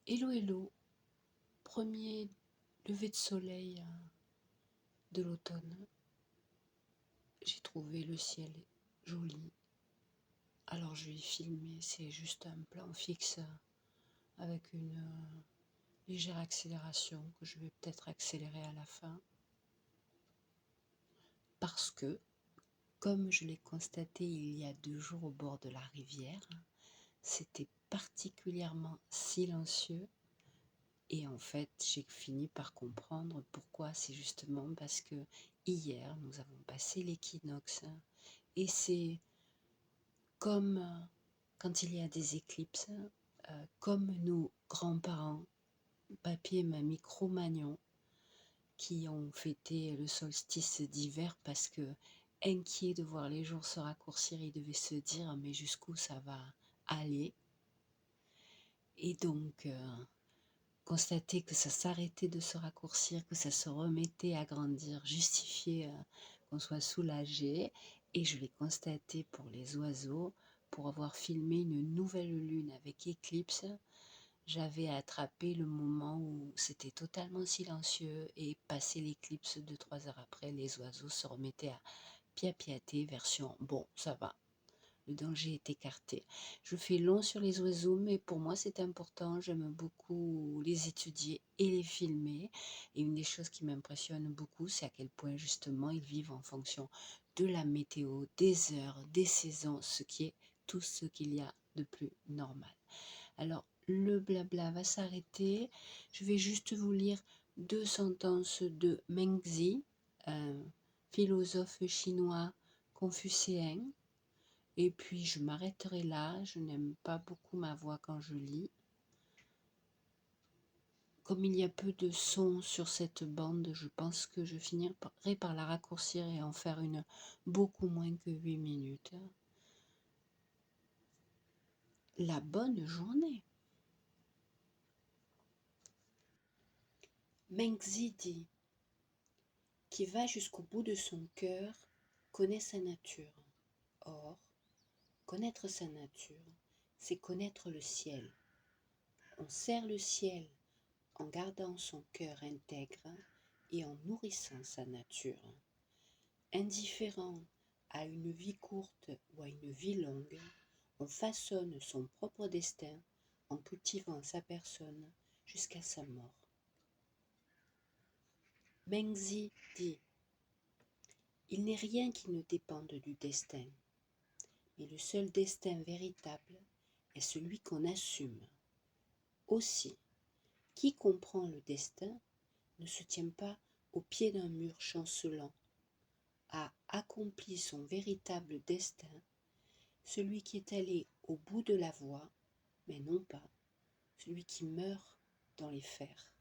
Hello hello, premier lever de soleil de l'automne. J'ai trouvé le ciel joli. Alors je vais filmer, c'est juste un plan fixe avec une légère accélération que je vais peut-être accélérer à la fin. Parce que, comme je l'ai constaté il y a 2 jours au bord de la rivière, c'était particulièrement silencieux. Et en fait, j'ai fini par comprendre pourquoi. C'est justement parce que hier, nous avons passé l'équinoxe. Et c'est comme quand il y a des éclipses, comme nos grands-parents, papy et mamie Cro-Magnon, qui ont fêté le solstice d'hiver parce que, inquiets de voir les jours se raccourcir, ils devaient se dire mais jusqu'où ça va aller. Et donc constater que ça s'arrêtait de se raccourcir, que ça se remettait à grandir, justifier qu'on soit soulagé. Et je l'ai constaté pour les oiseaux, pour avoir filmé une nouvelle lune avec éclipse. J'avais attrapé le moment où c'était totalement silencieux et passé l'éclipse 2-3 heures après, les oiseaux se remettaient à piapiater, version bon, ça va. Le danger est écarté. Je fais long sur les oiseaux, mais pour moi c'est important. J'aime beaucoup les étudier et les filmer. Et une des choses qui m'impressionne beaucoup, c'est à quel point justement ils vivent en fonction de la météo, des heures, des saisons, tout ce qu'il y a de plus normal. Alors le blabla va s'arrêter. Je vais juste vous lire 2 sentences de Mengzi, un philosophe chinois confucéen. Et puis je m'arrêterai là, je n'aime pas beaucoup ma voix quand je lis. Comme il y a peu de son sur cette bande, je pense que je finirai par la raccourcir et en faire une beaucoup moins que 8 minutes. La bonne journée. Mengzi dit: qui va jusqu'au bout de son cœur connaît sa nature. Or, connaître sa nature, c'est connaître le ciel. On sert le ciel en gardant son cœur intègre et en nourrissant sa nature. Indifférent à une vie courte ou à une vie longue, on façonne son propre destin en cultivant sa personne jusqu'à sa mort. Mengzi dit: il n'est rien qui ne dépende du destin, mais le seul destin véritable est celui qu'on assume. Aussi, qui comprend le destin ne se tient pas au pied d'un mur chancelant, a accompli son véritable destin, celui qui est allé au bout de la voie, mais non pas celui qui meurt dans les fers.